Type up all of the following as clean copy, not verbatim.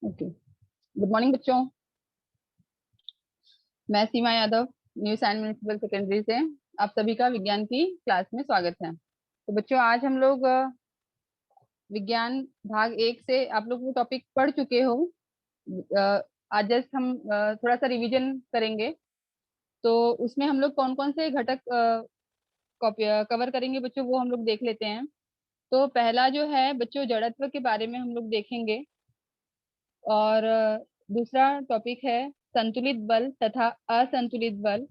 Okay, good morning बच्चों। मैं Seema Yadav New Science Municipal Secondary से आप सभी का विज्ञान की क्लास में स्वागत है। तो बच्चों, आज हम लोग विज्ञान भाग 1 से आप लोग वो टॉपिक पढ़ चुके हो। अ, आज जस्ट हम थोड़ा सा रिवीजन करेंगे। तो उसमें हम लोग कौन कौन से घटक कवर करेंगे बच्चों, वो हम लोग देख लेते हैं। तो पहला जो है बच्चों, जड़त्व के बारे में हम लोग देखेंगे। और दूसरा टॉपिक है संतुलित बल तथा असंतुलित बल।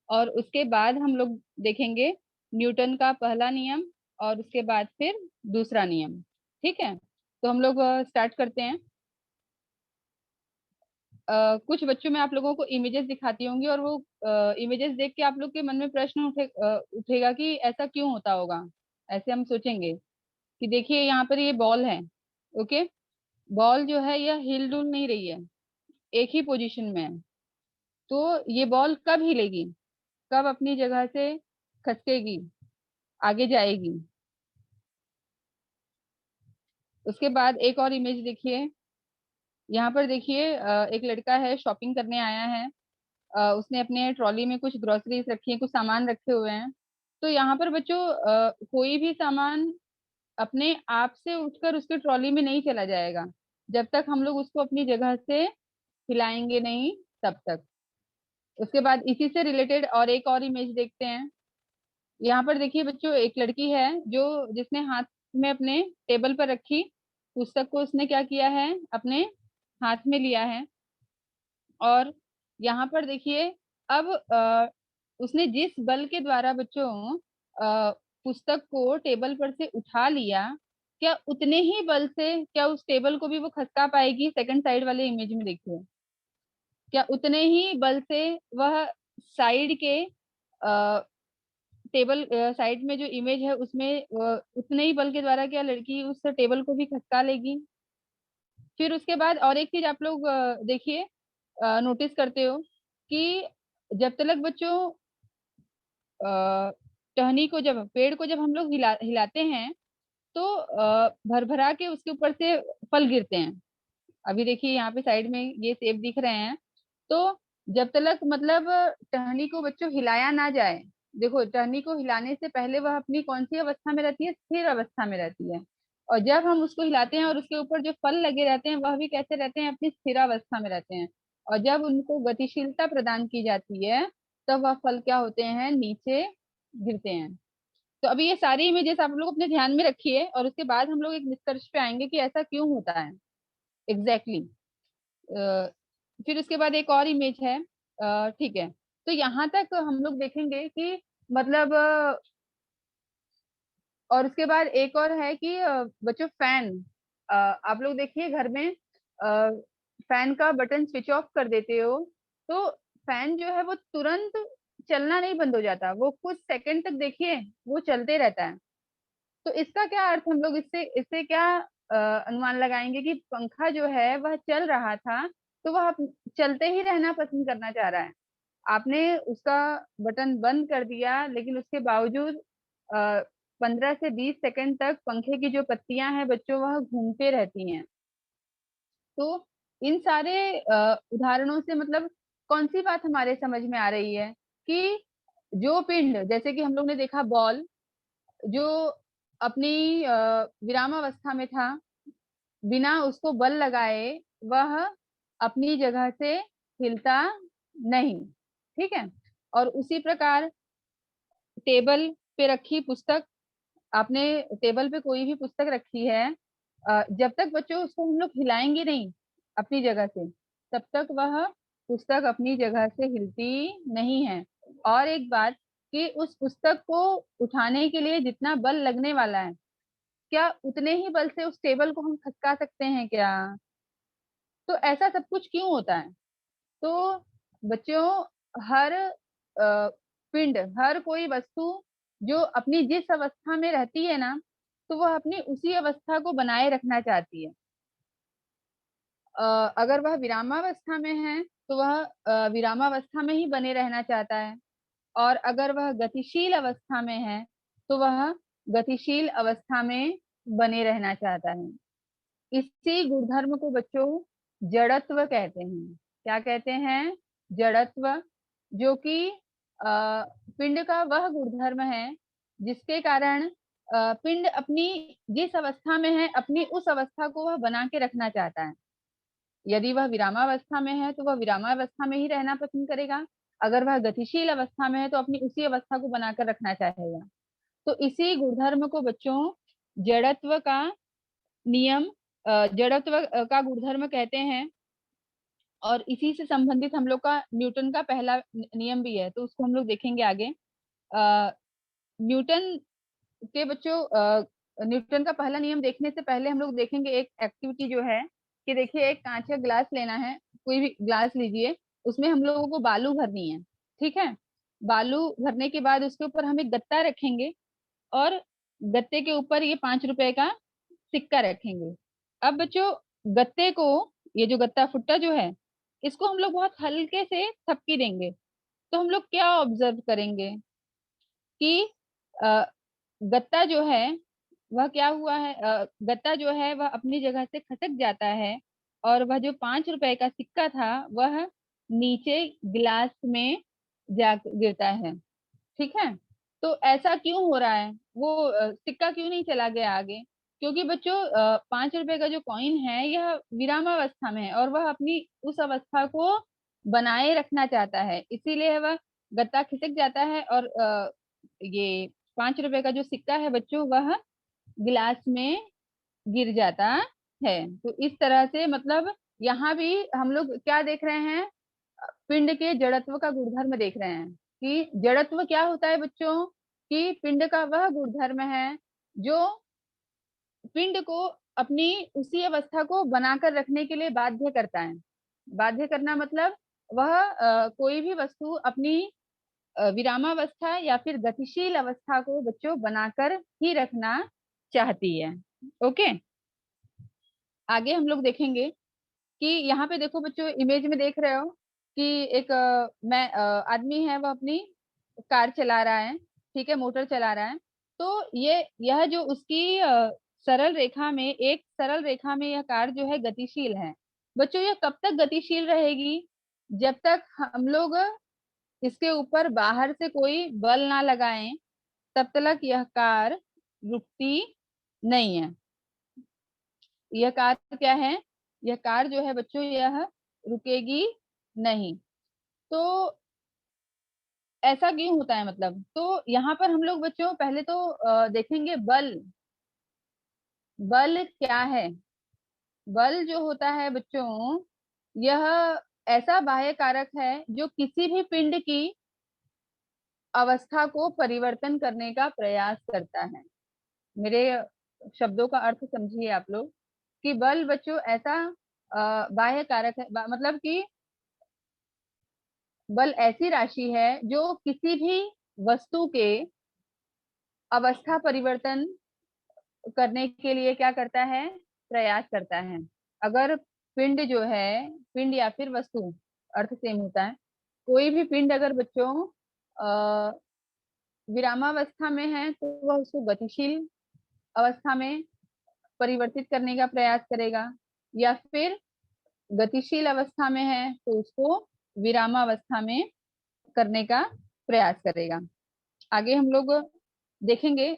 और उसके बाद हम लोग देखेंगे न्यूटन का पहला नियम, और उसके बाद फिर दूसरा नियम। ठीक है, तो हम लोग स्टार्ट करते हैं। कुछ बच्चों में आप लोगों को इमेजेस दिखाती होंगी, और वो इमेजेस देख के आप लोग के मन में प्रश्न उठेगा कि ऐसा क्यों होता होगा। ऐसे हम सोचेंगे कि देखिए यहाँ पर ये बॉल है। ओके, बॉल जो है यह हिल डुल नहीं रही है, एक ही पोजीशन में है। तो ये बॉल कब हिलेगी, कब अपनी जगह से खसकेगी, आगे जाएगी। उसके बाद एक और इमेज देखिए। यहाँ पर देखिए एक लड़का है, शॉपिंग करने आया है। उसने अपने ट्रॉली में कुछ ग्रोसरीज रखी है, कुछ सामान रखे हुए हैं। तो यहाँ पर बच्चों कोई भी सामान अपने आप से उठकर उसके ट्रॉली में नहीं चला जाएगा, जब तक हम लोग उसको अपनी जगह से हिलाएंगे नहीं, तब तक। उसके बाद इसी से रिलेटेड और एक और इमेज देखते हैं। यहाँ पर देखिए बच्चों, एक लड़की है जो जिसने हाथ में अपने टेबल पर रखी पुस्तक को उसने क्या किया है, अपने हाथ में लिया है। और यहाँ पर देखिए, अब उसने जिस बल के द्वारा बच्चों पुस्तक को टेबल पर से उठा लिया, क्या उतने ही बल से क्या उस टेबल को भी वो खसका पाएगी? सेकंड साइड वाले इमेज में देखिए, क्या उतने ही बल से वह साइड के टेबल साइड में जो इमेज है उसमें उतने ही बल के द्वारा क्या लड़की उस टेबल को भी खसका लेगी? फिर उसके बाद और एक चीज आप लोग देखिए, नोटिस करते हो कि जब तक बच्चों टहनी को, जब पेड़ को जब हम लोग हिलाते हैं, तो भरभरा के उसके ऊपर से फल गिरते हैं। अभी देखिए यहाँ पे साइड में ये सेब दिख रहे हैं। तो जब तक मतलब टहनी को बच्चों हिलाया ना जाए, देखो टहनी को हिलाने से पहले वह अपनी कौन सी अवस्था में रहती है? स्थिर अवस्था में रहती है। और जब हम उसको हिलाते हैं और उसके ऊपर जो फल लगे रहते हैं वह भी कैसे रहते हैं? अपनी स्थिर अवस्था में रहते हैं। और जब उनको गतिशीलता प्रदान की जाती है, तब वह फल क्या होते हैं? नीचे गिरते हैं। तो अभी ये सारी इमेजेस आप लोग अपने ध्यान में रखिए, और उसके बाद हम लोग एक निष्कर्ष पे आएंगे कि ऐसा क्यों होता है एग्जैक्टली exactly। फिर उसके बाद एक और इमेज है। ठीक है, तो यहाँ तक हम लोग देखेंगे कि मतलब और उसके बाद एक और है कि बच्चों फैन, आप लोग देखिए घर में फैन का बटन स्विच ऑफ कर देते हो, तो फैन जो है वो तुरंत चलना नहीं बंद हो जाता, वो कुछ सेकंड तक देखिए वो चलते रहता है। तो इसका क्या अर्थ, हम लोग इससे इससे क्या अनुमान लगाएंगे कि पंखा जो है वह चल रहा था, तो वह चलते ही रहना पसंद करना चाह रहा है। आपने उसका बटन बंद कर दिया, लेकिन उसके बावजूद 15 से 20 सेकंड तक पंखे की जो पत्तियां हैं बच्चों वह घूमते रहती हैं। तो इन सारे उदाहरणों से मतलब कौन सी बात हमारे समझ में आ रही है कि जो पिंड, जैसे कि हम लोग ने देखा बॉल, जो अपनी विरामावस्था में था, बिना उसको बल लगाए वह अपनी जगह से हिलता नहीं। ठीक है, और उसी प्रकार टेबल पे रखी पुस्तक, आपने टेबल पे कोई भी पुस्तक रखी है, जब तक बच्चों उसको हम लोग हिलाएंगे नहीं अपनी जगह से, तब तक वह पुस्तक अपनी जगह से हिलती नहीं है। और एक बात कि उस पुस्तक को उठाने के लिए जितना बल लगने वाला है, क्या उतने ही बल से उस टेबल को हम खसका सकते हैं क्या? तो ऐसा सब कुछ क्यों होता है? तो बच्चों, हर पिंड, हर कोई वस्तु जो अपनी जिस अवस्था में रहती है ना, तो वह अपनी उसी अवस्था को बनाए रखना चाहती है। अगर वह विरामावस्था में है तो वह विरामावस्था में ही बने रहना चाहता है। और अगर वह गतिशील अवस्था में है तो वह गतिशील अवस्था में बने रहना चाहता है। इसी गुणधर्म को बच्चों जड़त्व कहते हैं। क्या कहते हैं? जड़त्व। जो कि पिंड का वह गुणधर्म है जिसके कारण पिंड अपनी जिस अवस्था में है अपनी उस अवस्था को वह बना के रखना चाहता है। यदि वह विरामावस्था में है तो वह विरामावस्था में ही रहना पसंद करेगा। अगर वह गतिशील अवस्था में है तो अपनी उसी अवस्था को बनाकर रखना चाहेगा। तो इसी गुणधर्म को बच्चों जड़त्व का नियम, जड़त्व का गुणधर्म कहते हैं। और इसी से संबंधित हम लोग का न्यूटन का पहला नियम भी है, तो उसको हम लोग देखेंगे आगे। न्यूटन के बच्चों, न्यूटन का पहला नियम देखने से पहले हम लोग देखेंगे एक एक्टिविटी जो है कि देखिए, एक कांच का ग्लास लेना है, कोई भी ग्लास लीजिए, उसमें हम लोगों को बालू भरनी है। ठीक है। बालू भरने के बाद उसके ऊपर हम एक गत्ता रखेंगे और गत्ते के ऊपर ये 5 रुपए का सिक्का रखेंगे। अब बच्चों, गत्ते को, ये जो गत्ता फुट्टा जो है, इसको हम लोग बहुत हल्के से थपकी देंगे। तो हम लोग क्या ऑब्जर्व करेंगे कि अ, गत्ता जो है वह क्या हुआ है, गत्ता जो है वह अपनी जगह से खसक जाता है और वह जो 5 रुपए का सिक्का था वह नीचे गिलास में जा गिरता है। ठीक है। तो ऐसा क्यों हो रहा है? वो सिक्का क्यों नहीं चला गया आगे? क्योंकि बच्चों, 5 रुपए का जो कॉइन है यह विरामावस्था में है और वह अपनी उस अवस्था को बनाए रखना चाहता है, इसीलिए वह गत्ता खिसक जाता है और ये 5 रुपए का जो सिक्का है बच्चों वह गिलास में गिर जाता है। तो इस तरह से मतलब यहाँ भी हम लोग क्या देख रहे हैं? पिंड के जड़त्व का गुणधर्म देख रहे हैं कि जड़त्व क्या होता है बच्चों, कि पिंड का वह गुणधर्म है जो पिंड को अपनी उसी अवस्था को बनाकर रखने के लिए बाध्य करता है। बाध्य करना मतलब वह कोई भी वस्तु अपनी विरामावस्था या फिर गतिशील अवस्था को बच्चों बनाकर ही रखना चाहती है। ओके। आगे हम लोग देखेंगे कि यहाँ पे देखो बच्चों, इमेज में देख रहे हो कि एक आदमी है, वह अपनी कार चला रहा है। ठीक है, मोटर चला रहा है। तो यह जो उसकी सरल रेखा में, एक सरल रेखा में यह कार जो है गतिशील है। बच्चों, यह कब तक गतिशील रहेगी? जब तक हम लोग इसके ऊपर बाहर से कोई बल ना लगाएं, तब तक यह कार रुकती नहीं है। यह कार क्या है? यह कार जो है बच्चों, यह रुकेगी नहीं। तो ऐसा क्यों होता है? मतलब तो यहाँ पर हम लोग बच्चों पहले तो देखेंगे बल। बल क्या है? बल जो होता है बच्चों, यह ऐसा बाह्य कारक है जो किसी भी पिंड की अवस्था को परिवर्तन करने का प्रयास करता है। मेरे शब्दों का अर्थ समझिए आप लोग कि बल बच्चों ऐसा बाह्य कारक है, मतलब कि बल ऐसी राशि है जो किसी भी वस्तु के अवस्था परिवर्तन करने के लिए क्या करता है? प्रयास करता है। अगर पिंड जो है, पिंड या फिर वस्तु, अर्थ सेम होता है। कोई भी पिंड अगर बच्चों अ, विरामावस्था में है तो वह उसको गतिशील अवस्था में परिवर्तित करने का प्रयास करेगा, या फिर गतिशील अवस्था में है तो उसको विरामावस्था में करने का प्रयास करेगा। आगे हम लोग देखेंगे।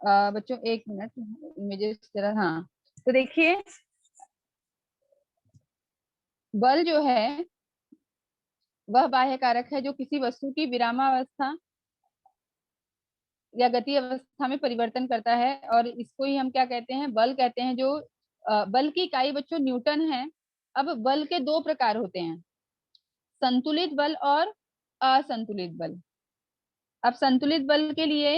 बच्चों एक मिनट, इमेजेस जरा, हाँ। तो देखिए, बल जो है वह बाह्य कारक है जो किसी वस्तु की विरामावस्था या गति अवस्था में परिवर्तन करता है, और इसको ही हम क्या कहते हैं? बल कहते हैं। जो बल की इकाई बच्चों न्यूटन है। अब बल के दो प्रकार होते हैं, संतुलित बल और असंतुलित बल। अब संतुलित बल के लिए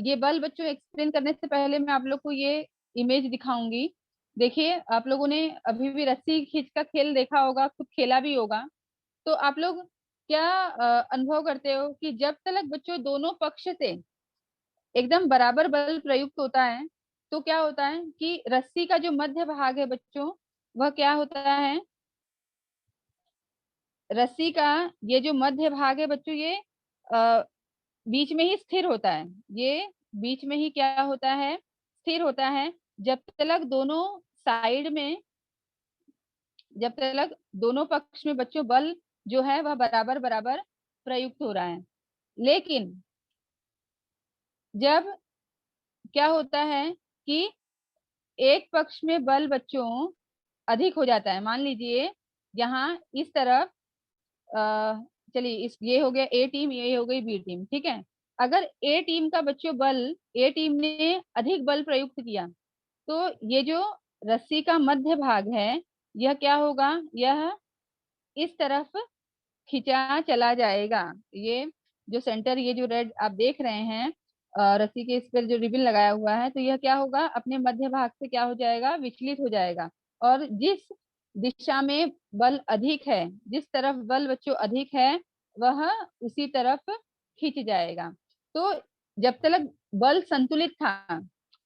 ये बल बच्चों एक्सप्लेन करने से पहले मैं आप लोग को ये इमेज दिखाऊंगी। देखिए, आप लोगों ने अभी भी रस्सी खींच का खेल देखा होगा, खुद खेला भी होगा। तो आप लोग क्या अनुभव करते हो कि जब तक बच्चों दोनों पक्ष से एकदम बराबर बल प्रयुक्त होता है तो क्या होता है कि रस्सी का जो मध्य भाग है बच्चों, वह क्या होता है? रस्सी का ये जो मध्य भाग है बच्चों, ये बीच में ही स्थिर होता है। ये बीच में ही क्या होता है? स्थिर होता है। जब तक दोनों साइड में जब तक दोनों पक्ष में बच्चों बल जो है वह बराबर बराबर प्रयुक्त हो रहा है। लेकिन जब क्या होता है कि एक पक्ष में बल बच्चों अधिक हो जाता है, मान लीजिए यहाँ इस तरफ चलिए इस ये हो गया ए टीम, ये हो गई बी टीम, ठीक है। अगर ए टीम का बच्चों बल, ए टीम ने अधिक बल प्रयुक्त किया तो ये जो रस्सी का मध्य भाग है यह क्या होगा, यह इस तरफ खिंचा चला जाएगा। ये जो सेंटर, ये जो रेड आप देख रहे हैं रस्सी के इस पर जो रिबन लगाया हुआ है, तो यह क्या होगा, अपने मध्य भाग से क्या हो जाएगा, विचलित हो जाएगा। और जिस दिशा में बल अधिक है, जिस तरफ बल बच्चों अधिक है, वह उसी तरफ खींच जाएगा। तो जब तक बल संतुलित था,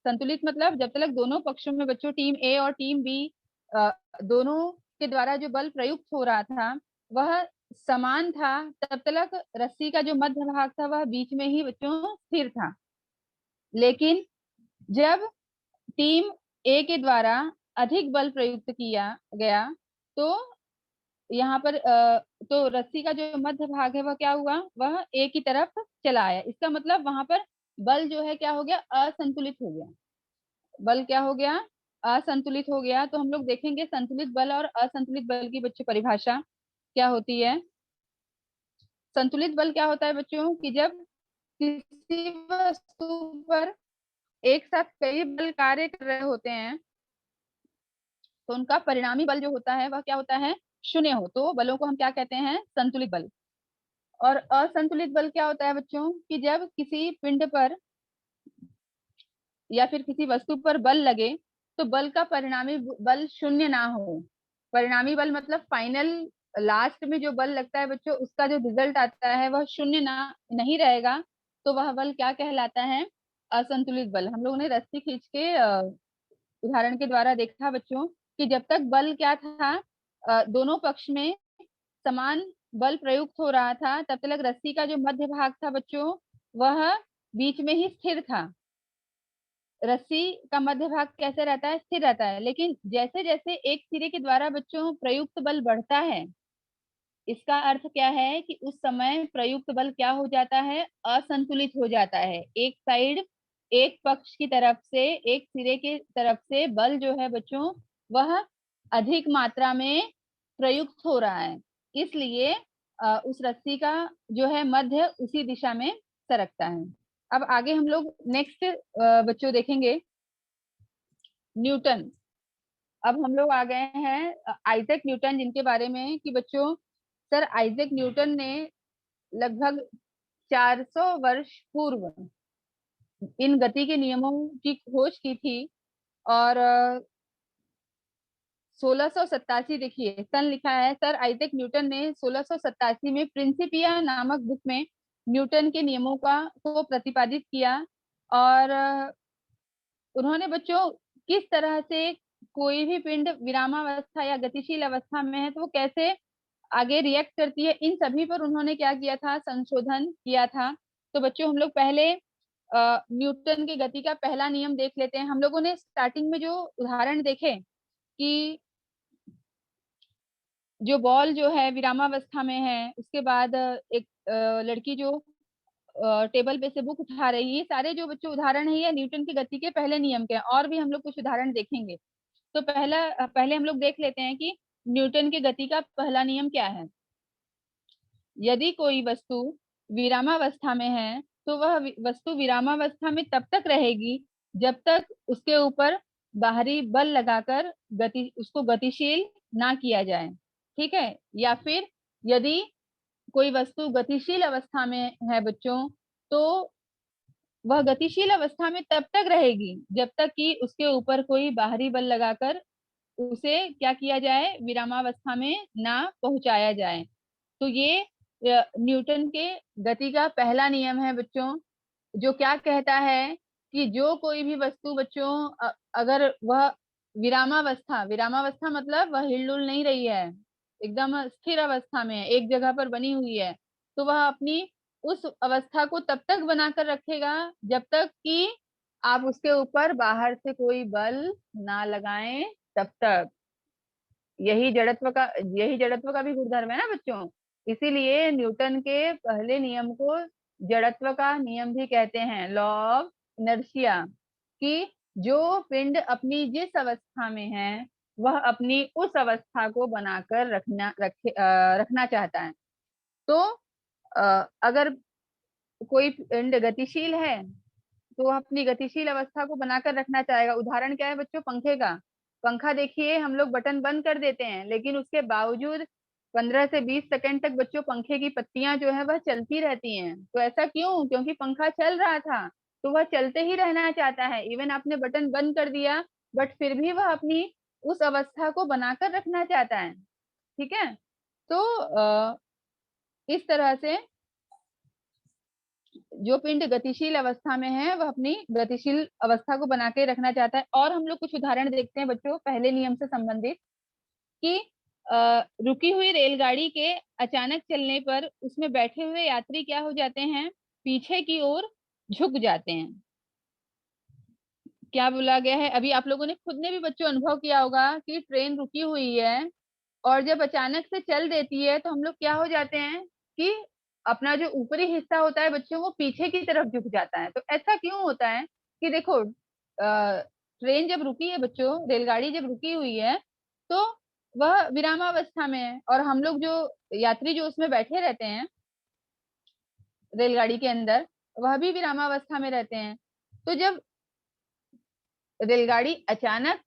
संतुलित मतलब जब तक दोनों पक्षों में बच्चों टीम ए और टीम बी दोनों के द्वारा जो बल प्रयुक्त हो रहा था वह समान था, तब तक रस्सी का जो मध्य भाग था वह बीच में ही बच्चों स्थिर था। लेकिन जब टीम ए के द्वारा अधिक बल प्रयुक्त किया गया तो यहाँ पर तो रस्सी का जो मध्य भाग है वह क्या हुआ, वह ए की तरफ चला आया। इसका मतलब वहां पर बल जो है क्या हो गया, असंतुलित हो गया। बल क्या हो गया, असंतुलित हो गया। तो हम लोग देखेंगे संतुलित बल और असंतुलित बल की बच्चों परिभाषा क्या होती है। संतुलित बल क्या होता है बच्चों, कि जब किसी वस्तु पर एक साथ कई बल कार्य कर रहे होते हैं तो उनका परिणामी बल जो होता है वह क्या होता है, शून्य हो, तो बलों को हम क्या कहते हैं, संतुलित बल। और असंतुलित बल क्या होता है बच्चों, कि जब किसी पिंड पर या फिर किसी वस्तु पर बल लगे तो बल का परिणामी बल शून्य ना हो। परिणामी बल मतलब फाइनल, लास्ट में जो बल लगता है बच्चों उसका जो रिजल्ट आता है वह शून्य ना नहीं रहेगा, तो वह बल क्या कहलाता है, असंतुलित बल। हम लोगों ने रस्सी खींच के उदाहरण के द्वारा देखा बच्चों कि जब तक बल क्या था, दोनों पक्ष में समान बल प्रयुक्त हो रहा था, तब तक रस्सी का जो मध्य भाग था बच्चों वह बीच में ही स्थिर था। रस्सी का मध्य भाग कैसे रहता है, स्थिर रहता है। लेकिन जैसे जैसे एक सिरे के द्वारा बच्चों प्रयुक्त बल बढ़ता है, इसका अर्थ क्या है कि उस समय प्रयुक्त बल क्या हो जाता है, असंतुलित हो जाता है। एक साइड, एक पक्ष की तरफ से, एक सिरे की तरफ से बल जो है बच्चों वह अधिक मात्रा में प्रयुक्त हो रहा है, इसलिए उस रस्सी का जो है मध्य उसी दिशा में सरकता है। अब आगे हम लोग नेक्स्ट बच्चों देखेंगे न्यूटन। अब हम लोग आ गए हैं आइजैक न्यूटन, जिनके बारे में कि बच्चों सर आइजैक न्यूटन ने लगभग 400 वर्ष पूर्व इन गति के नियमों की खोज की थी। और 1687, देखिए सन लिखा है, सर आइजैक न्यूटन ने 1687 में प्रिंसिपिया नामक बुक में न्यूटन के नियमों का को प्रतिपादित किया। और उन्होंने बच्चों किस तरह से कोई भी पिंड विरामावस्था या गतिशील अवस्था में है तो वो कैसे आगे रिएक्ट करती है, इन सभी पर उन्होंने क्या किया था, संशोधन किया था। तो बच्चों हम लोग पहले न्यूटन की गति का पहला नियम देख लेते हैं। हम लोगों ने स्टार्टिंग में जो उदाहरण देखे कि जो बॉल जो है विरामावस्था में है, उसके बाद एक लड़की जो टेबल पे से बुक उठा रही है, ये सारे जो बच्चों उदाहरण है ये न्यूटन की गति के पहले नियम के हैं। और भी हम लोग कुछ उदाहरण देखेंगे। तो पहले हम लोग देख लेते हैं कि न्यूटन की गति का पहला नियम क्या है। यदि कोई वस्तु विरामावस्था में है तो वह वस्तु विरामावस्था में तब तक रहेगी जब तक उसके ऊपर बाहरी बल लगाकर गति उसको गतिशील ना किया जाए, ठीक है। या फिर यदि कोई वस्तु गतिशील अवस्था में है बच्चों, तो वह गतिशील अवस्था में तब तक रहेगी जब तक कि उसके ऊपर कोई बाहरी बल लगाकर उसे क्या किया जाए, विरामावस्था में ना पहुंचाया जाए। तो ये न्यूटन के गति का पहला नियम है बच्चों, जो क्या कहता है कि जो कोई भी वस्तु बच्चों अगर वह विरामावस्था, विरामावस्था मतलब वह हिलडुल नहीं रही है, एकदम स्थिर अवस्था में है, एक जगह पर बनी हुई है, तो वह अपनी उस अवस्था को तब तक बनाकर रखेगा जब तक कि आप उसके ऊपर बाहर से कोई बल ना लगाएं, तब तक। यही जड़त्व का भी गुणधर्म है ना बच्चों। इसीलिए न्यूटन के पहले नियम को जड़त्व का नियम भी कहते हैं, लॉ ऑफ इनर्शिया, कि जो पिंड अपनी जिस अवस्था में है वह अपनी उस अवस्था को बनाकर रखना चाहता है। तो अगर कोई पिंड गतिशील है तो वह अपनी गतिशील अवस्था को बनाकर रखना चाहेगा। उदाहरण क्या है बच्चों, पंखे का। पंखा देखिए, हम लोग बटन बंद कर देते हैं, लेकिन उसके बावजूद 15 से 20 सेकंड तक बच्चों पंखे की पत्तियां जो है वह चलती रहती हैं। तो ऐसा क्यों? क्योंकि पंखा चल रहा था, तो वह चलते ही रहना चाहता है। इवन आपने बटन बंद कर दिया, बट फिर भी वह अपनी उस अवस्था को बनाकर रखना चाहता है। ठीक है। तो इस तरह से जो पिंड गतिशील अवस्था में है वह अपनी गतिशील अवस्था को बना के रखना चाहता है। और हम लोग कुछ उदाहरण देखते हैं बच्चों पहले नियम से संबंधित, कि रुकी हुई रेलगाड़ी के अचानक चलने पर उसमें बैठे हुए यात्री क्या हो जाते हैं? पीछे की ओर झुक जाते हैं। क्या बोला गया है? अभी आप लोगों ने खुद ने भी बच्चों अनुभव किया होगा कि ट्रेन रुकी हुई है और जब अचानक से चल देती है तो हम लोग क्या हो जाते हैं कि अपना जो ऊपरी हिस्सा होता है बच्चों वो पीछे की तरफ झुक जाता है। तो ऐसा क्यों होता है कि देखो, ट्रेन जब रुकी है बच्चों, रेलगाड़ी जब रुकी हुई है, तो वह विरामावस्था में है, और हम लोग जो यात्री जो उसमें बैठे रहते हैं रेलगाड़ी के अंदर, वह भी विरामावस्था में रहते हैं। तो जब रेलगाड़ी अचानक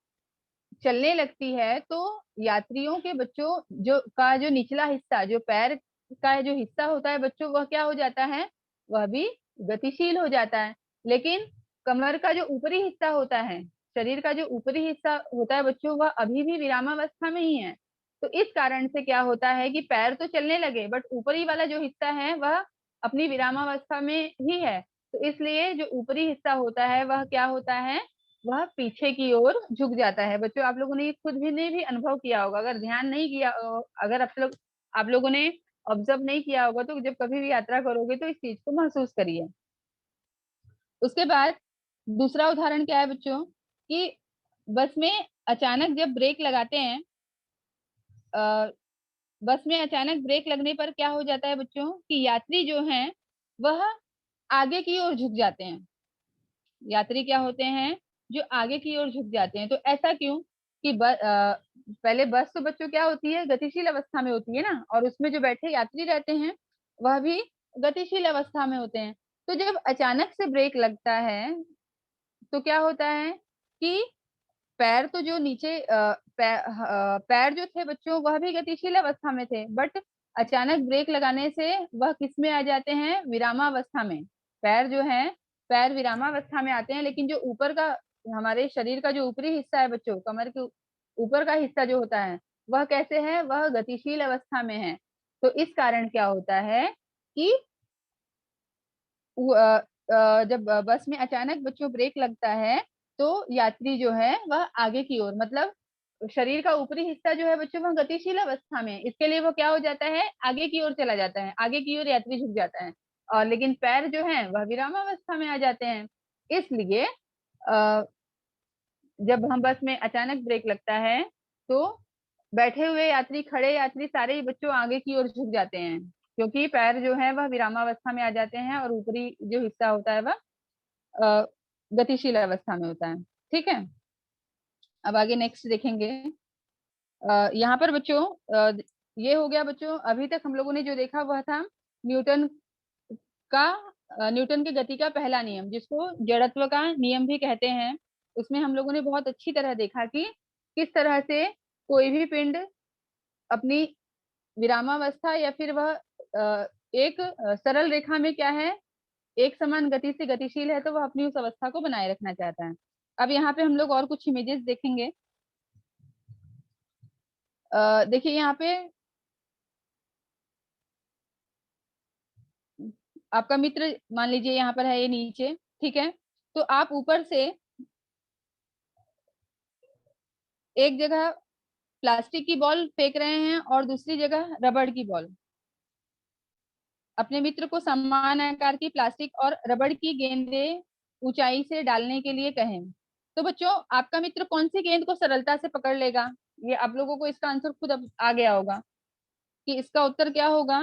चलने लगती है तो यात्रियों के बच्चों जो निचला हिस्सा, जो पैर का जो हिस्सा होता है बच्चों, वह क्या हो जाता है? वह भी गतिशील हो जाता है। लेकिन कमर का जो ऊपरी हिस्सा होता है, शरीर का जो ऊपरी हिस्सा होता है बच्चों, वह अभी भी विरामावस्था में ही है। तो इस कारण से क्या होता है कि पैर तो चलने लगे, बट ऊपरी वाला जो हिस्सा है वह अपनी विरामावस्था में ही है। तो इसलिए जो ऊपरी हिस्सा होता है वह क्या होता है? वह पीछे की ओर झुक जाता है। बच्चों आप लोगों ने ये खुद भी ने भी अनुभव किया होगा, अगर ध्यान नहीं किया, अगर आप लोगों ने ऑब्जर्व नहीं किया होगा, तो जब कभी भी यात्रा करोगे तो इस चीज को महसूस करिए। उसके बाद दूसरा उदाहरण क्या है बच्चों, कि बस में अचानक जब ब्रेक लगाते हैं, अ, बस में अचानक ब्रेक लगने पर क्या हो जाता है बच्चों, कि यात्री जो हैं वह आगे की ओर झुक जाते हैं। यात्री क्या होते हैं? जो आगे की ओर झुक जाते हैं। तो ऐसा क्यों? कि पहले बस तो बच्चों क्या होती है? गतिशील अवस्था में होती है ना, और उसमें जो बैठे यात्री रहते हैं वह भी गतिशील अवस्था में होते हैं। तो जब अचानक से ब्रेक लगता है तो क्या होता है कि पैर तो जो नीचे पैर जो थे बच्चों वह भी गतिशील अवस्था में थे, बट अचानक ब्रेक लगाने से वह किस में आ जाते हैं? विरामावस्था में। पैर जो है, पैर विरामावस्था में आते हैं, लेकिन जो ऊपर का हमारे शरीर का जो ऊपरी हिस्सा है बच्चों, कमर के ऊपर का हिस्सा जो होता है वह कैसे है? वह गतिशील अवस्था में है। तो इस कारण क्या होता है कि जब बस में अचानक बच्चों ब्रेक लगता है तो यात्री जो है वह आगे की ओर, मतलब शरीर का ऊपरी हिस्सा जो है बच्चों वह गतिशील अवस्था में, इसके लिए वो क्या हो जाता है? आगे की ओर चला जाता है, आगे की ओर यात्री झुक जाता है। और लेकिन पैर जो है वह विरामावस्था में आ जाते हैं। इसलिए जब हम बस में अचानक ब्रेक लगता है तो बैठे हुए यात्री, खड़े यात्री सारे ही बच्चों आगे की ओर झुक जाते हैं, क्योंकि पैर जो है वह विरामावस्था में आ जाते हैं और ऊपरी जो हिस्सा होता है वह अ, गतिशील अवस्था में होता है। ठीक है। अब आगे नेक्स्ट देखेंगे। यहाँ पर बच्चों ये हो गया बच्चों, अभी तक हम लोगों ने जो देखा वह था न्यूटन का न्यूटन की गति का पहला नियम, जिसको जड़त्व का नियम भी कहते हैं। उसमें हम लोगों ने बहुत अच्छी तरह देखा कि किस तरह से कोई भी पिंड अपनी विरामावस्था या फिर वह एक सरल रेखा में क्या है, एक समान गति से गतिशील है, तो वह अपनी उस अवस्था को बनाए रखना चाहता है। अब यहाँ पे हम लोग और कुछ इमेजेस देखेंगे। देखिए यहाँ पे आपका मित्र मान लीजिए यहाँ पर है, ये नीचे, ठीक है। तो आप ऊपर से एक जगह प्लास्टिक की बॉल फेंक रहे हैं और दूसरी जगह रबड़ की बॉल। अपने मित्र को समान आकार की प्लास्टिक और रबड़ की गेंदें ऊंचाई से डालने के लिए कहें। तो बच्चों आपका मित्र कौन सी गेंद को सरलता से पकड़ लेगा? ये आप लोगों को इसका आंसर खुद अब आ गया होगा कि इसका उत्तर क्या होगा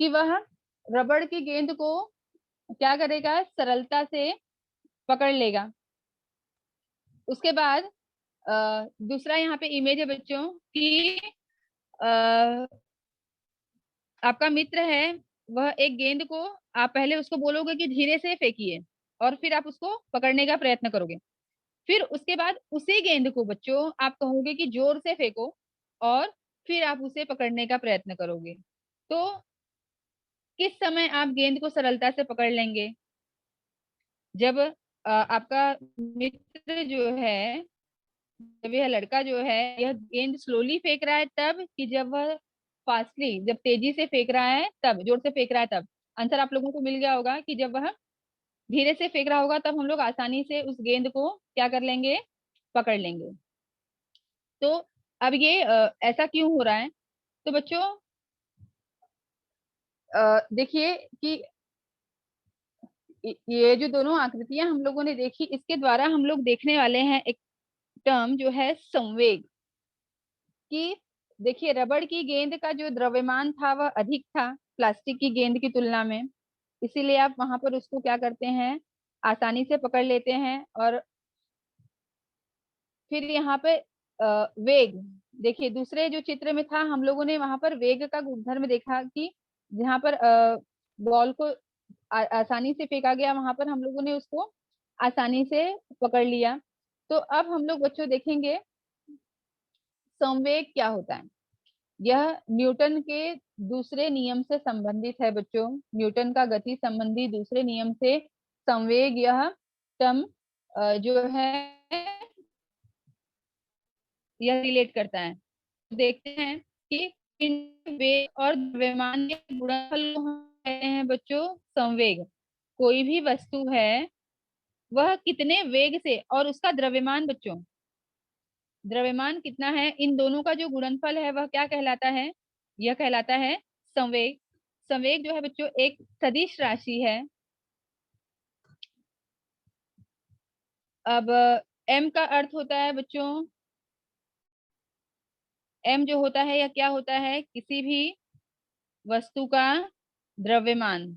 कि वह रबड़ की गेंद को क्या करेगा? सरलता से पकड़ लेगा। उसके बाद दूसरा यहाँ पे इमेज है बच्चों कि अ, आपका मित्र है, वह एक गेंद को, आप पहले उसको बोलोगे कि धीरे से फेंकिए और फिर आप उसको पकड़ने का प्रयत्न करोगे। फिर उसके बाद उसी गेंद को बच्चों आप कहोगे कि जोर से फेंको और फिर आप उसे पकड़ने का प्रयत्न करोगे। तो किस समय आप गेंद को सरलता से पकड़ लेंगे? जब आपका मित्र जो है, जब यह लड़का जो है यह गेंद स्लोली फेंक रहा है तब, कि जब वह फास्टली, जब तेजी से फेंक रहा है तब, जोर से फेंक रहा है तब? आंसर आप लोगों को मिल गया होगा कि जब वह धीरे से फेंक रहा होगा तब हम लोग आसानी से उस गेंद को क्या कर लेंगे? पकड़ लेंगे। तो अब ये ऐसा क्यों हो रहा है? तो बच्चों देखिए कि ये जो दोनों आकृतियां हम लोगों ने देखी, इसके द्वारा हम लोग देखने वाले हैं एक टर्म जो है संवेग। कि देखिए रबड़ की गेंद का जो द्रव्यमान था वह अधिक था प्लास्टिक की गेंद की तुलना में, इसीलिए आप वहां पर उसको क्या करते हैं? आसानी से पकड़ लेते हैं। और फिर यहाँ पे वेग, देखिए दूसरे जो चित्र में था हम लोगों ने वहां पर वेग का गुणधर्म देखा कि जहाँ पर बॉल को आसानी से फेंका गया, वहां पर हम लोगों ने उसको आसानी से पकड़ लिया। तो अब हम लोग बच्चों देखेंगे संवेग क्या होता है। यह न्यूटन के दूसरे नियम से संबंधित है बच्चों। न्यूटन का गति संबंधी दूसरे नियम से संवेग यह टर्म जो है यह रिलेट करता है। देखते हैं कि पिंड, वेग और द्रव्यमान के गुणनफल को हम कहते हैं बच्चों संवेग। कोई भी वस्तु है वह कितने वेग से, और उसका द्रव्यमान बच्चों, द्रव्यमान कितना है, इन दोनों का जो गुणनफल है वह क्या कहलाता है? यह कहलाता है संवेग। संवेग जो है बच्चों एक सदिश राशि है। अब m का अर्थ होता है बच्चों, m जो होता है यह क्या होता है? किसी भी वस्तु का द्रव्यमान।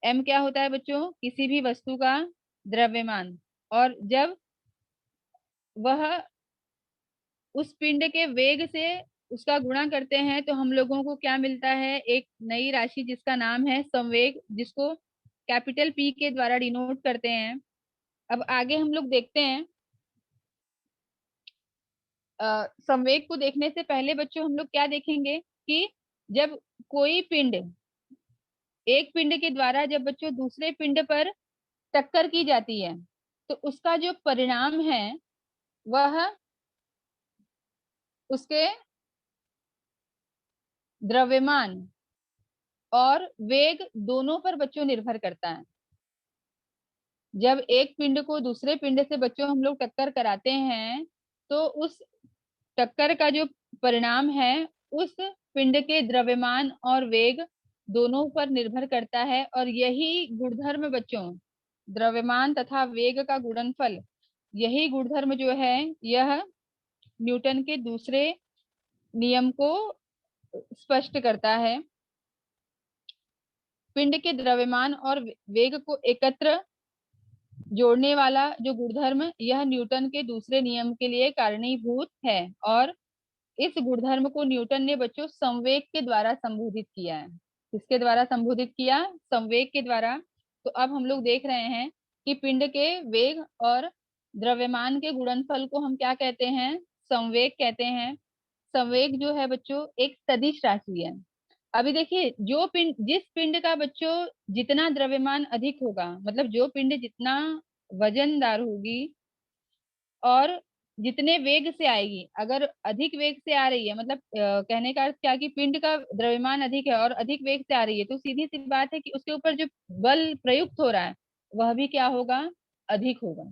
m क्या होता है बच्चों? किसी भी वस्तु का द्रव्यमान। और जब वह उस पिंड के वेग से उसका गुणा करते हैं तो हम लोगों को क्या मिलता है? एक नई राशि जिसका नाम है संवेग, जिसको कैपिटल P के द्वारा डिनोट करते हैं। अब आगे हम लोग देखते हैं संवेग को देखने से पहले बच्चों हम लोग क्या देखेंगे कि जब कोई पिंड, एक पिंड के द्वारा जब बच्चों दूसरे पिंड पर टक्कर की जाती है तो उसका जो परिणाम है वह उसके द्रव्यमान और वेग दोनों पर बच्चों निर्भर करता है। जब एक पिंड को दूसरे पिंड से बच्चों हम लोग टक्कर कराते हैं तो उस टक्कर का जो परिणाम है उस पिंड के द्रव्यमान और वेग दोनों पर निर्भर करता है। और यही गुणधर्म बच्चों, द्रव्यमान तथा वेग का गुणनफल, यही गुणधर्म जो है यह न्यूटन के दूसरे नियम को स्पष्ट करता है। पिंड के द्रव्यमान और वेग को एकत्र जोड़ने वाला जो गुणधर्म, यह न्यूटन के दूसरे नियम के लिए कारणीभूत है। और इस गुणधर्म को न्यूटन ने बच्चों संवेग के द्वारा संबोधित किया है। किसके द्वारा संबोधित किया? संवेग के द्वारा। तो अब हम लोग देख रहे हैं कि पिंड के वेग और द्रव्यमान के गुणनफल को हम क्या कहते हैं? संवेग कहते हैं। संवेग जो है बच्चों एक सदिश राशि है। अभी देखिए जो पिंड, जिस पिंड का बच्चों जितना द्रव्यमान अधिक होगा, मतलब जो पिंड जितना वजनदार होगी और जितने वेग से आएगी, अगर अधिक वेग से आ रही है, मतलब कहने का अर्थ क्या कि पिंड का द्रव्यमान अधिक है और अधिक वेग से आ रही है, तो सीधी सी बात है कि उसके ऊपर जो बल प्रयुक्त हो रहा है वह भी क्या होगा? अधिक होगा,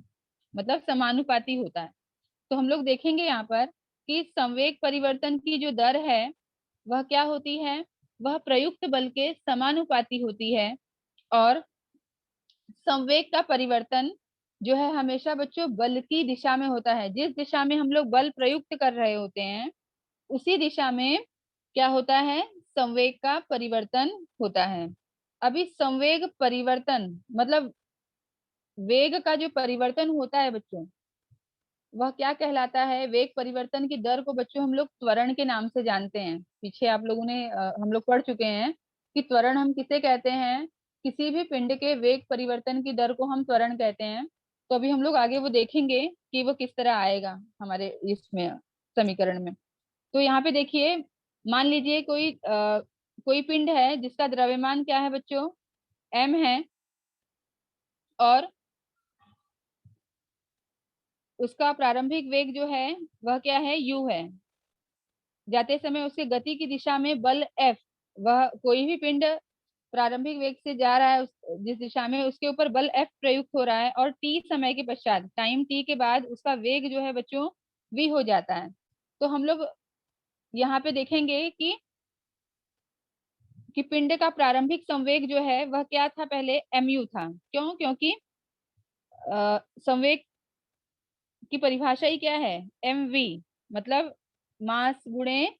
मतलब समानुपाती होता है। तो हम लोग देखेंगे यहाँ पर कि संवेग परिवर्तन की जो दर है वह क्या होती है? वह प्रयुक्त बल के समानुपाती होती है। और संवेग का परिवर्तन जो है हमेशा बच्चों बल की दिशा में होता है। जिस दिशा में हम लोग बल प्रयुक्त कर रहे होते हैं उसी दिशा में क्या होता है, संवेग का परिवर्तन होता है। अभी संवेग परिवर्तन मतलब वेग का जो परिवर्तन होता है बच्चों, वह क्या कहलाता है? वेग परिवर्तन की दर को बच्चों हम लोग त्वरण के नाम से जानते हैं। पीछे आप लोगों ने हम लोग पढ़ चुके हैं कि त्वरण हम किसे कहते हैं। किसी भी पिंड के वेग परिवर्तन की दर को हम त्वरण कहते हैं। तो अभी हम लोग आगे वो देखेंगे कि वो किस तरह आएगा हमारे इसमें समीकरण में। तो यहाँ पे देखिए, मान लीजिए कोई पिंड है जिसका द्रव्यमान क्या है बच्चों, m है, और उसका प्रारंभिक वेग जो है वह क्या है, u है। जाते समय उसके गति की दिशा में बल F, वह कोई भी पिंड प्रारंभिक वेग से जा रहा है जिस दिशा में, उसके ऊपर बल F प्रयुक्त हो रहा है, और t समय के पश्चात, टाइम t के बाद उसका वेग जो है बच्चों v हो जाता है। तो हम लोग यहाँ पे देखेंगे कि पिंड का प्रारंभिक संवेग जो है वह क्या था, पहले mu था। क्यों? क्योंकि संवेग की परिभाषा ही क्या है, mv, मतलब मास गुणे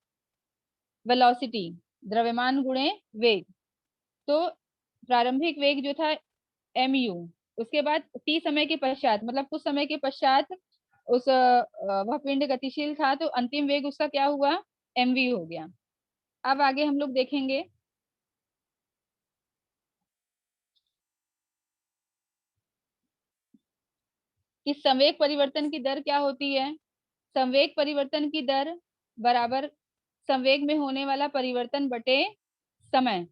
वेलोसिटी, द्रव्यमान गुणे वेग। तो प्रारंभिक वेग जो था mu, उसके बाद t समय के पश्चात, मतलब कुछ समय के पश्चात वह पिंड गतिशील था, तो अंतिम वेग उसका क्या हुआ, mv हो गया। अब आगे हम लोग देखेंगे कि संवेग परिवर्तन की दर क्या होती है। संवेग परिवर्तन की दर बराबर संवेग में होने वाला परिवर्तन बटे समय।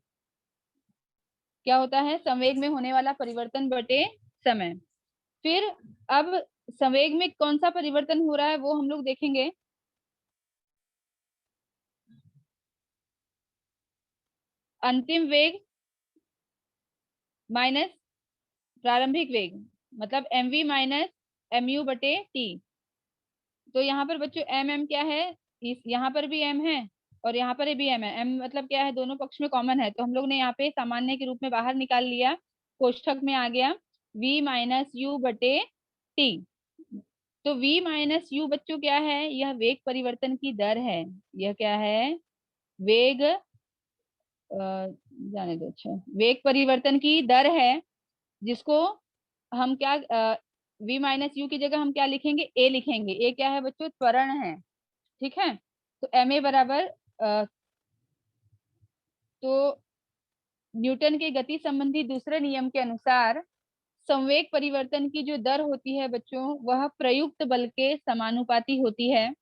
क्या होता है, संवेग में होने वाला परिवर्तन बटे समय। फिर अब संवेग में कौन सा परिवर्तन हो रहा है वो हम लोग देखेंगे। अंतिम वेग माइनस प्रारंभिक वेग, मतलब mv माइनस mu बटे t। तो यहाँ पर बच्चों m क्या है, इस यहाँ पर भी m है और यहाँ पर भी m है। m मतलब क्या है, दोनों पक्ष में कॉमन है, तो हम लोग ने यहाँ पे सामान्य के रूप में बाहर निकाल लिया, कोष्ठक में आ गया v माइनस यू बटे t। तो v माइनस यू बच्चों क्या है, यह वेग परिवर्तन की दर है। यह क्या है, वेग जाने दो, अच्छा, वेग परिवर्तन की दर है, जिसको हम क्या v माइनस यू की जगह हम क्या लिखेंगे, a लिखेंगे। a क्या है बच्चों, त्वरण है। ठीक है, तो ma बराबर तो न्यूटन के गति संबंधी दूसरे नियम के अनुसार संवेग परिवर्तन की जो दर होती है बच्चों, वह प्रयुक्त बल के समानुपाती होती है।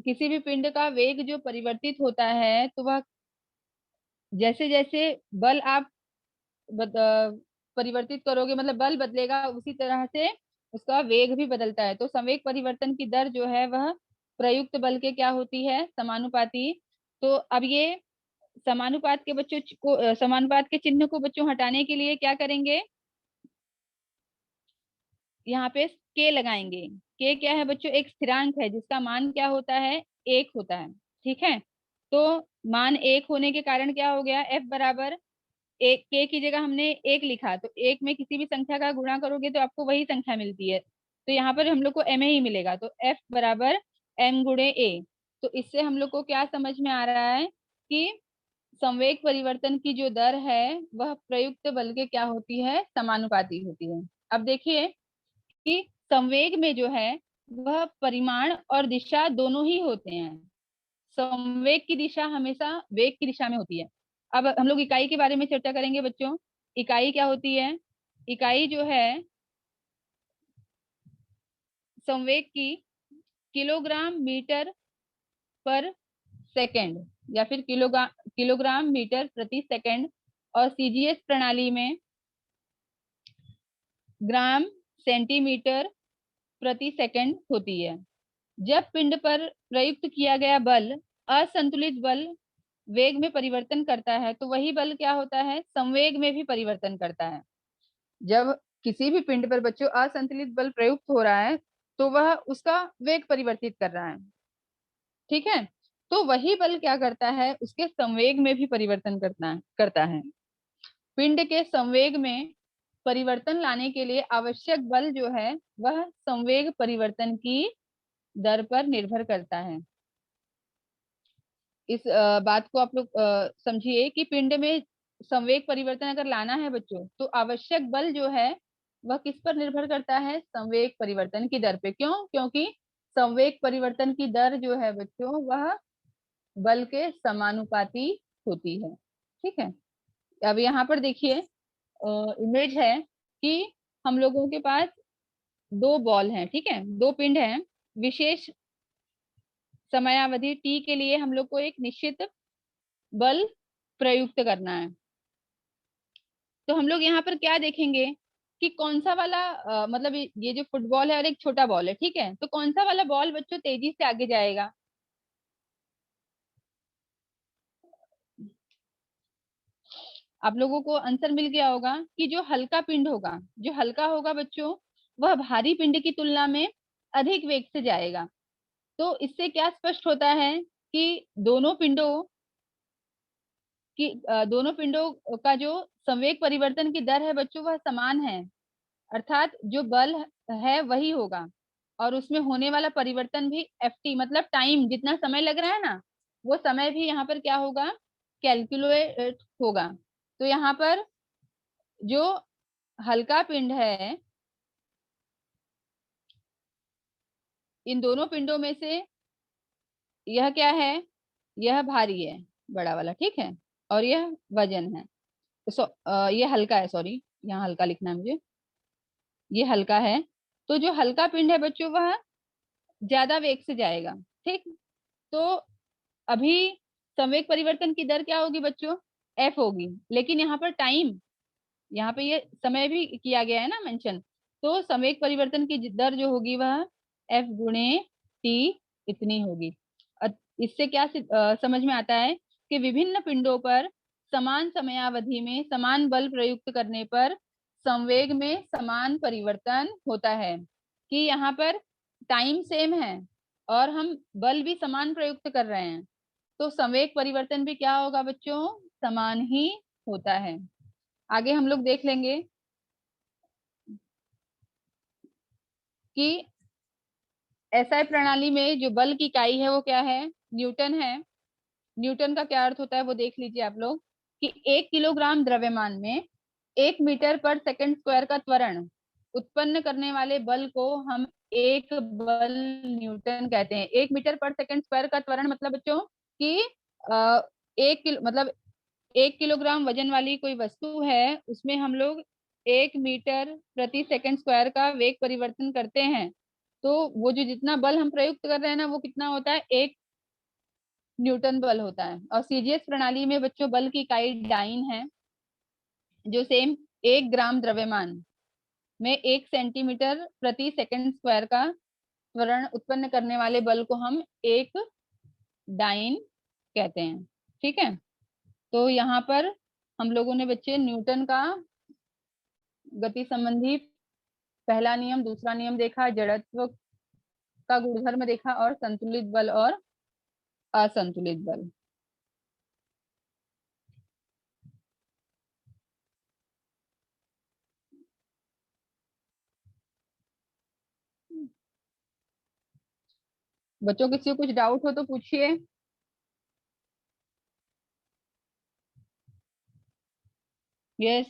किसी भी पिंड का वेग जो परिवर्तित होता है, तो वह जैसे जैसे बल आप परिवर्तित करोगे, मतलब बल बदलेगा, उसी तरह से उसका वेग भी बदलता है। तो संवेग परिवर्तन की दर जो है वह प्रयुक्त बल के क्या होती है, समानुपाती। तो अब ये समानुपात के बच्चों को समानुपात के चिन्ह को बच्चों हटाने के लिए क्या करेंगे, यहाँ पे के लगाएंगे। के क्या है बच्चों, एक स्थिरांक है जिसका मान क्या होता है, एक होता है। ठीक है, तो मान एक होने के कारण क्या हो गया, एफ बराबर एक, के की जगह हमने एक लिखा, तो एक में किसी भी संख्या का गुणा करोगे तो आपको वही संख्या मिलती है, तो यहाँ पर हम लोग को एम ही मिलेगा। तो एफ बराबर एम गुणे ए। तो इससे हम लोग को क्या समझ में आ रहा है कि संवेग परिवर्तन की जो दर है वह प्रयुक्त बल के क्या होती है, समानुपाती होती है। अब देखिए कि संवेग में जो है वह परिमाण और दिशा दोनों ही होते हैं। संवेग की दिशा हमेशा वेग की दिशा में होती है। अब हम लोग इकाई के बारे में चर्चा करेंगे बच्चों। इकाई क्या होती है, इकाई जो है संवेग की किलोग्राम मीटर पर सेकंड, या फिर किलोग्राम मीटर प्रति सेकंड, और सीजीएस प्रणाली में ग्राम सेंटीमीटर प्रति सेकंड होती है। जब पिंड पर प्रयुक्त किया गया बल असंतुलित बल वेग में परिवर्तन करता है, तो वही बल क्या होता है, संवेग में भी परिवर्तन करता है। जब किसी भी पिंड पर बच्चों असंतुलित बल प्रयुक्त हो रहा है, तो वह उसका वेग परिवर्तित कर रहा है। ठीक है, तो वही बल क्या करता है, उसके संवेग में भी परिवर्तन करता है। पिंड के संवेग में परिवर्तन लाने के लिए आवश्यक बल जो है वह संवेग परिवर्तन की दर पर निर्भर करता है। इस बात को आप लोग समझिए कि पिंड में संवेग परिवर्तन अगर लाना है बच्चों, तो आवश्यक बल जो है वह किस पर निर्भर करता है? संवेग परिवर्तन की दर पे। क्यों? क्योंकि संवेग परिवर्तन की दर जो है बच्चों वह बल के समानुपाती होती है। ठीक है। अब यहाँ पर देखिए इमेज है कि हम लोगों के पास दो बॉल हैं, ठीक है, दो पिंड हैं। विशेष समयावधि टी के लिए हम लोग को एक निश्चित बल प्रयुक्त करना है। तो हम लोग यहाँ पर क्या देखेंगे कि कौन सा वाला मतलब ये जो फुटबॉल है और एक छोटा बॉल है, ठीक है, तो कौन सा वाला बॉल बच्चों तेजी से आगे जाएगा? आप लोगों को आंसर मिल गया होगा कि जो हल्का पिंड होगा, जो हल्का होगा बच्चों, वह भारी पिंड की तुलना में अधिक वेग से जाएगा। तो इससे क्या स्पष्ट होता है कि दोनों पिंडों का जो संवेग परिवर्तन की दर है बच्चों वह समान है। अर्थात जो बल है वही होगा और उसमें होने वाला परिवर्तन भी ft मतलब टाइम, जितना समय लग रहा है ना, वो समय भी यहाँ पर क्या होगा? कैलकुलेट होगा। तो यहाँ पर जो हल्का पिंड है, इन दोनों पिंडों में से यह क्या है? यह भारी है, बड़ा वाला, ठीक है, और यह वजन है। ये हल्का है, सॉरी, यहाँ हल्का लिखना है मुझे, ये हल्का है। तो जो हल्का पिंड है बच्चों वह ज्यादा वेग से जाएगा। ठीक। तो अभी संवेग परिवर्तन की दर क्या होगी बच्चों? एफ होगी। लेकिन यहाँ पर टाइम, यहाँ पे ये समय भी किया गया है ना मेंशन, तो संवेग परिवर्तन की दर जो होगी वह एफ गुणे टी इतनी होगी। इससे क्या समझ में आता है कि विभिन्न पिंडों पर समान समयावधि में समान बल प्रयुक्त करने पर संवेग में समान परिवर्तन होता है। कि यहाँ पर टाइम सेम है और हम बल भी समान प्रयुक्त कर रहे हैं, तो संवेग परिवर्तन भी क्या होगा बच्चों? समान ही होता है। आगे हम लोग देख लेंगे कि एसआई प्रणाली में जो बल की इकाई है वो क्या है? न्यूटन है। न्यूटन का क्या अर्थ होता है वो देख लीजिए आप लोग कि 1 किलोग्राम द्रव्यमान में 1 मीटर पर सेकंड स्क्वायर का त्वरण उत्पन्न करने वाले बल को हम एक बल न्यूटन कहते हैं। 1 मीटर पर सेकंड स्क्वायर का त्वरण मतलब बच्चों कि अ, 1 किलो मतलब 1 किलोग्राम वजन वाली कोई वस्तु है, उसमें हम लोग 1 मीटर प्रति सेकंड स्क्वायर का वेग परिवर्तन करते हैं, तो वो जो जितना बल हम प्रयुक्त कर रहे हैं ना वो कितना होता है? 1 न्यूटन बल होता है। और सीजीएस प्रणाली में बच्चों बल की इकाई डाइन है, जो सेम 1 ग्राम द्रव्यमान में 1 सेंटीमीटर प्रति सेकंड स्क्वायर का त्वरण उत्पन्न करने वाले बल को हम एक डाइन कहते हैं। ठीक है। तो यहाँ पर हम लोगों ने बच्चे न्यूटन का गति संबंधी पहला नियम, दूसरा नियम देखा, जड़त्व का गुणधर्म देखा और संतुलित बल और असंतुलित बल। बच्चों किसी को कुछ डाउट हो तो पूछिए। यस।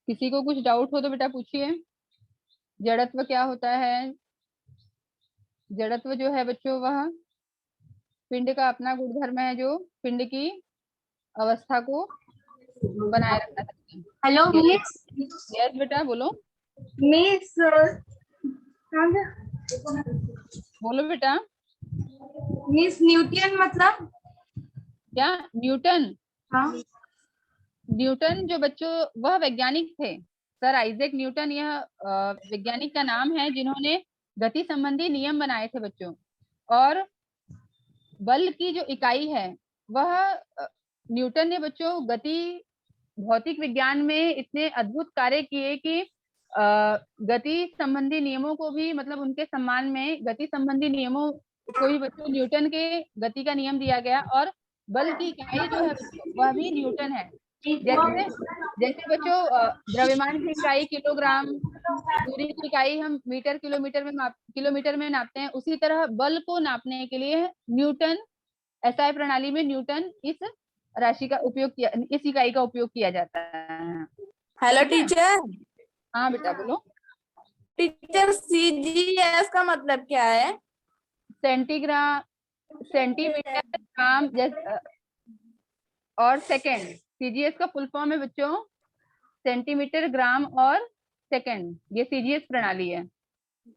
किसी को कुछ डाउट हो तो बेटा पूछिए। जड़त्व क्या होता है? जड़त्व जो है बच्चों वह पिंड का अपना गुणधर्म है जो पिंड की अवस्था को बनाए रखना चाहते हैं। Hello yes. मिस। यस बेटा बोलो। मिस बोलो बेटा। मिस न्यूटन मतलब? क्या न्यूटन? हाँ। न्यूटन जो बच्चों वह वैज्ञानिक थे। सर आइजैक न्यूटन, यह वैज्ञानिक का नाम है जिन्होंने गति संबंधी नियम बनाए थे बच्चों। और बल की जो इकाई है वह न्यूटन ने बच्चों गति भौतिक विज्ञान में इतने अद्भुत कार्य किए कि गति संबंधी नियमों को भी मतलब उनके सम्मान में गति संबंधी नियमों को भी बच्चों न्यूटन के गति का नियम दिया गया, और बल की इकाई जो है बच्चों वह भी न्यूटन है। जैसे जैसे बच्चों द्रव्यमान की इकाई किलोग्राम, दूरी की इकाई हम मीटर किलोमीटर में नापते हैं, उसी तरह बल को नापने के लिए न्यूटन, एसआई प्रणाली में न्यूटन इस राशि का उपयोग किया, इस इकाई का उपयोग किया जाता है। हेलो ठीक है? टीचर। हाँ बेटा बोलो। टीचर सीजीएस का मतलब क्या है? सेंटीमीटर ग्राम और सेकंड। सीजीएस का फुल फॉर्म है बच्चों सेंटीमीटर ग्राम और सेकंड, ये सीजीएस प्रणाली है।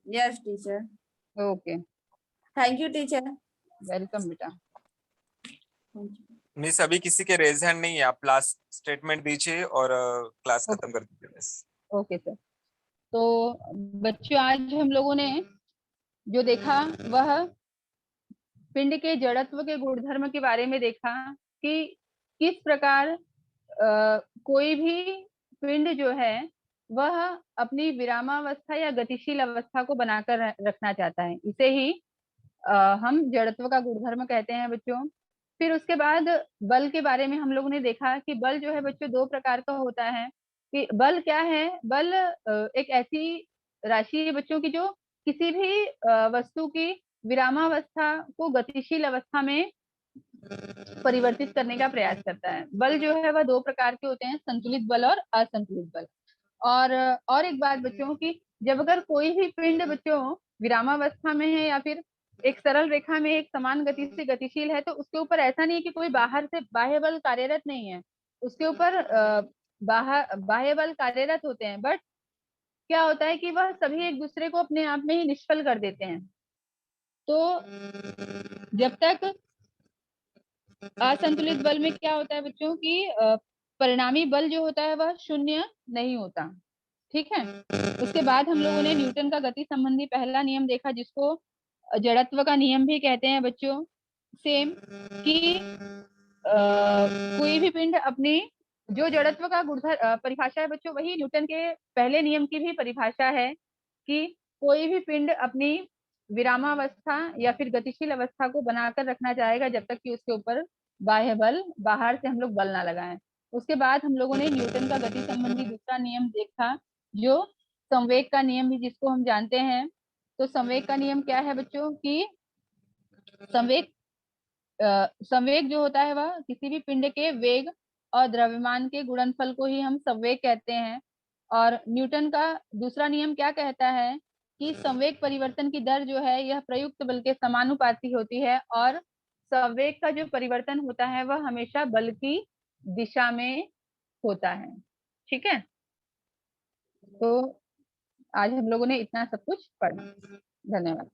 Yes teacher. Okay, thank you teacher. Welcome बेटा। मिस अभी किसी के रेज हैंड नहीं है, आप लास्ट स्टेटमेंट दीजिए और क्लास खत्म कर दीजिए बस। Okay sir. तो बच्चों आज हम लोगों ने जो देखा वह पिंड के जड़त्व के गुणधर्म के बारे में देखा कि किस प्रकार कोई भी पिंड जो है वह अपनी विरामावस्था या गतिशील अवस्था को बनाकर रखना चाहता है, इसे ही हम जड़त्व का गुणधर्म कहते हैं बच्चों। फिर उसके बाद बल के बारे में हम लोगों ने देखा कि बल जो है बच्चों दो प्रकार का होता है। कि बल क्या है, बल एक ऐसी राशि है बच्चों की जो किसी भी वस्तु की विरामावस्था को गतिशील अवस्था में परिवर्तित करने का प्रयास करता है। बल जो है वह दो प्रकार के होते हैं, संतुलित बल और असंतुलित बल। और एक बात बच्चों की, जब अगर कोई भी पिंड बच्चों विरामावस्था में है या फिर एक सरल रेखा में एक समान गति से गतिशील है, तो उसके ऊपर ऐसा नहीं है कि कोई बाहर से बाह्य बल कार्यरत नहीं है, उसके ऊपर बाह्य बल कार्यरत होते हैं, बट क्या होता है कि वह सभी एक दूसरे को अपने आप में ही निष्फल कर देते हैं। तो जब तक असंतुलित बल में क्या होता है बच्चों की परिणामी बल जो होता है वह शून्य नहीं होता। ठीक है? उसके बाद हम लोगों ने न्यूटन का गति संबंधी पहला नियम देखा, जिसको जड़त्व का नियम भी कहते हैं बच्चों। सेम कि कोई भी पिंड अपनी जो जड़त्व का परिभाषा है बच्चों, वही न्यूटन के पहले नियम की भी परिभाषा है कि कोई भी पिंड अपनी विरामावस्था या फिर गतिशील अवस्था को बनाकर रखना चाहेगा जब तक कि उसके ऊपर बाह्य बल, बाहर से हम लोग बल ना लगाएं। उसके बाद हम लोगों ने न्यूटन का गति संबंधी दूसरा नियम देखा, जो संवेग का नियम भी जिसको हम जानते हैं। तो संवेग का नियम क्या है बच्चों कि संवेग संवेग जो होता है वह किसी भी पिंड के वेग और द्रव्यमान के गुणनफल को ही हम संवेग कहते हैं। और न्यूटन का दूसरा नियम क्या कहता है कि संवेग परिवर्तन की दर जो है यह प्रयुक्त बल के समानुपाती होती है, और संवेग का जो परिवर्तन होता है वह हमेशा बल की दिशा में होता है। ठीक है? तो आज हम लोगों ने इतना सब कुछ पढ़ा। धन्यवाद।